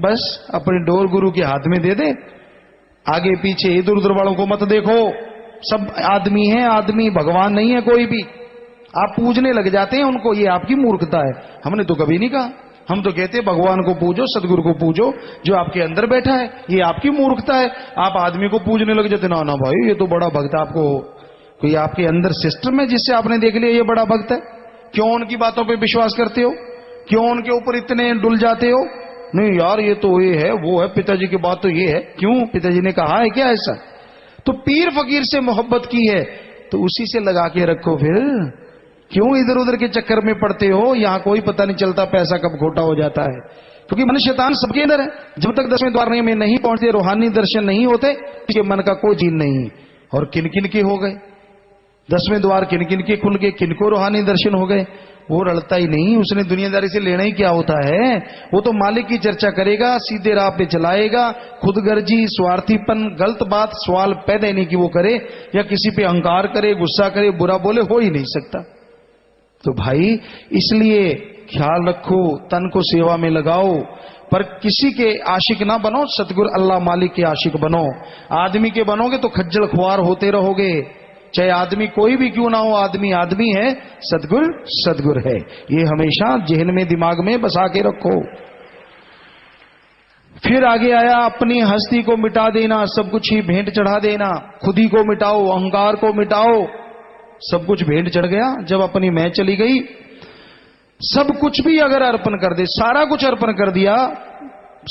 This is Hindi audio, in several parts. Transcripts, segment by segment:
बस अपनी डोर गुरु के हाथ में दे दे, आगे पीछे इधर उधर वालों को मत देखो, सब आदमी है, आदमी भगवान नहीं है कोई भी। आप पूजने लग जाते हैं उनको, ये आपकी मूर्खता है। हमने तो कभी नहीं कहा, हम तो कहते हैं भगवान को पूजो, सदगुरु को पूजो जो आपके अंदर बैठा है। ये आपकी मूर्खता है, आप आदमी को पूजने लग जाते। ना ना भाई, ये तो बड़ा भक्त, आपको कोई आपके अंदर सिस्टम है जिससे आपने देख लिया ये बड़ा भक्त है। क्यों उनकी बातों पे विश्वास करते हो? क्यों उनके ऊपर इतने डुल जाते हो? नहीं यार, ये तो ये है, वो है, पिताजी की बात तो ये है। क्यों? पिताजी ने कहा है क्या ऐसा? तो पीर फकीर से मोहब्बत की है तो उसी से लगा के रखो। फिर क्यों इधर उधर के चक्कर में पड़ते हो? यहां कोई पता नहीं चलता पैसा कब खोटा हो जाता है, क्योंकि मन शैतान सबके अंदर है। जब तक 10वें द्वार में नहीं पहुंचते, रूहानी दर्शन नहीं होते, कि मन का कोई जीन नहीं। और किन किन के हो गए 10वें द्वार, किन किन के खुल गए, किनको रूहानी दर्शन हो गए? वो रलता ही नहीं, उसने दुनियादारी से लेना ही क्या होता है। वो तो मालिक की चर्चा करेगा, सीधे राह पे चलाएगा। खुदगर्जी, स्वार्थीपन, गलत बात, सवाल पैदा नहीं कि वो करे, या किसी पे अहंकार करे, गुस्सा करे, बुरा बोले, हो ही नहीं सकता। तो भाई इसलिए ख्याल रखो, तन को सेवा में लगाओ, पर किसी के आशिक ना बनो, सतगुरु अल्लाह मालिक के आशिक बनो। आदमी के बनोगे तो खज्जल खुआर होते रहोगे। चाहे आदमी कोई भी क्यों ना हो, आदमी आदमी है, सतगुरु सतगुरु है। ये हमेशा जहन में, दिमाग में बसा के रखो। फिर आगे आया, अपनी हस्ती को मिटा देना, सब कुछ ही भेंट चढ़ा देना। खुद ही को मिटाओ, अहंकार को मिटाओ, सब कुछ भेंट चढ़ गया। जब अपनी मैं चली गई, सब कुछ भी अगर अर्पण कर दे, सारा कुछ अर्पण कर दिया,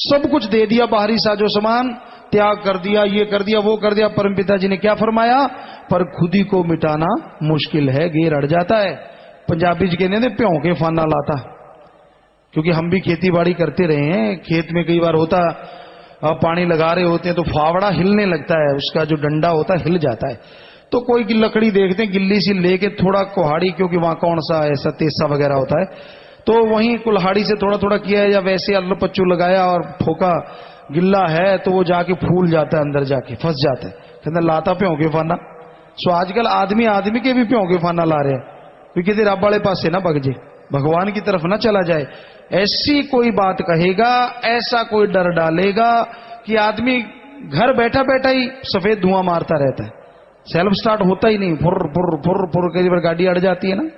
सब कुछ दे दिया, बाहरी साजो सामान त्याग कर दिया, ये कर दिया, वो कर दिया, परमपिता जी ने क्या फरमाया? पर खुद ही को मिटाना मुश्किल है, घेर अड़ जाता है। पंजाबी जी कहते हैं प्यों के फाना लाता, क्योंकि हम भी खेती बाड़ी करते रहे हैं। खेत में कई बार होता, पानी लगा रहे होते हैं तो फावड़ा हिलने लगता है, उसका जो डंडा होता है हिल जाता है। तो कोई की लकड़ी देखते हैं गिल्ली सी लेके, थोड़ा कुहाड़ी, क्योंकि वहां कौन सा ऐसा तेसा वगैरह होता है, तो वहीं कुल्हाड़ी से थोड़ा थोड़ा किया, या वैसे अल्लू पच्चू लगाया और ठोका, गिल्ला है तो वो जाके फूल जाता है, अंदर जाके फंस जाता है। कहते लाता प्यों के फाना। सो आजकल आदमी आदमी के भी प्यों के फाना ला रहे हैं, क्योंकि तेरे रब वाले पास से ना भग जाए, भगवान की तरफ ना चला जाए। ऐसी कोई बात कहेगा, ऐसा कोई डर डालेगा कि आदमी घर बैठा बैठा ही सफेद धुआं मारता रहता है, सेल्फ स्टार्ट होता ही नहीं, फुर फुर फुर फुर, कई बार गाड़ी अड़ जाती है ना,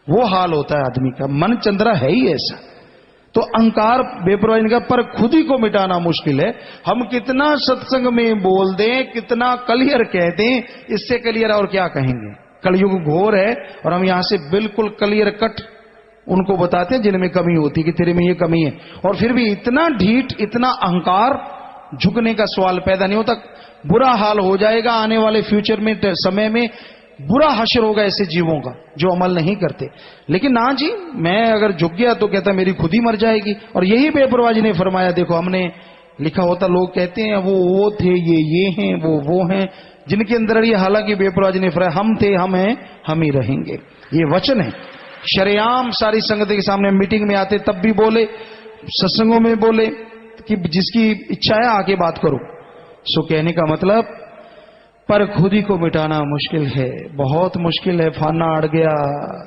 वो हाल होता है आदमी का। मन चंद्रा है ही ऐसा। तो अहंकार, बेपरवाही का, पर खुद ही को मिटाना मुश्किल है। हम कितना सत्संग में बोल दें, कितना क्लियर कह दें, इससे क्लियर और क्या कहेंगे। कलयुग घोर है और हम यहां से बिल्कुल क्लियर कट उनको बताते हैं जिनमें कमी होती है कि तेरे में ये कमी है, और फिर भी इतना ढीठ, इतना अहंकार, झुकने का सवाल पैदा नहीं होता। बुरा हाल हो जाएगा आने वाले फ्यूचर में, समय में बुरा हश्र होगा ऐसे जीवों का जो अमल नहीं करते। लेकिन ना जी, मैं अगर झुक गया तो कहता मेरी खुद ही मर जाएगी। और यही बेपरवाह जी ने फरमाया। देखो हमने लिखा होता, लोग कहते हैं वो थे, ये हैं, वो हैं, जिनके अंदर ये, हालांकि बेपरवाह जी ने फरमाया हम थे, हम हैं, हम ही रहेंगे। ये वचन है, शरेआम सारी संगत के सामने। मीटिंग में आते तब भी बोले, सत्संगों में बोले कि जिसकी इच्छा है आके बात करो। सो कहने का मतलब, पर खुद ही को मिटाना मुश्किल है, बहुत मुश्किल है। फाना अड़ गया,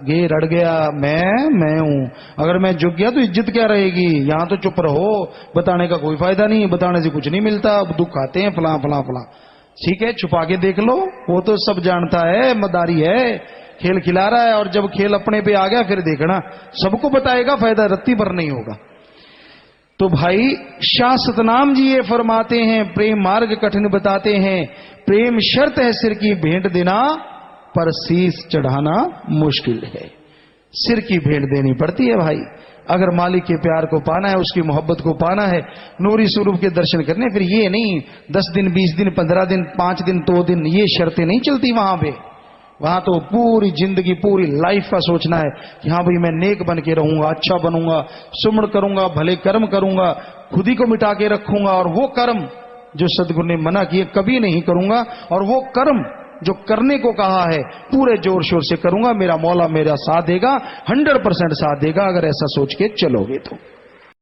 घेर अड़ गया, मैं हूं। अगर मैं झुक गया तो इज्जत क्या रहेगी? यहां तो चुप रहो, बताने का कोई फायदा नहीं, बताने से कुछ नहीं मिलता। दुख आते हैं फला फला फला, ठीक है, छुपा के देख लो, वो तो सब जानता है, मदारी है, खेल खिला रहा है। और जब खेल अपने पे आ गया फिर देखना, सबको बताएगा, फायदा रत्ती भर नहीं होगा। तो भाई शाह सतनाम जी ये फरमाते हैं, प्रेम मार्ग कठिन बताते हैं, प्रेम शर्त है सिर की भेंट देना, पर शीश चढ़ाना मुश्किल है। सिर की भेंट देनी पड़ती है भाई, अगर मालिक के प्यार को पाना है, उसकी मोहब्बत को पाना है, नूरी स्वरूप के दर्शन करने। फिर ये नहीं 10 दिन 20 दिन 15 दिन 5 दिन 2 दिन, ये शर्तें नहीं चलती वहां पे। वहां तो पूरी जिंदगी, पूरी लाइफ का सोचना है कि हाँ भाई मैं नेक बन के रहूंगा, अच्छा बनूंगा, सुमण करूंगा, भले कर्म करूंगा, खुद ही को मिटा के रखूंगा, और वो कर्म जो सदगुरु ने मना किए कभी नहीं करूंगा, और वो कर्म जो करने को कहा है पूरे जोर शोर से करूंगा। मेरा मौला मेरा साथ देगा, 100% साथ देगा, अगर ऐसा सोच के चलोगे तो।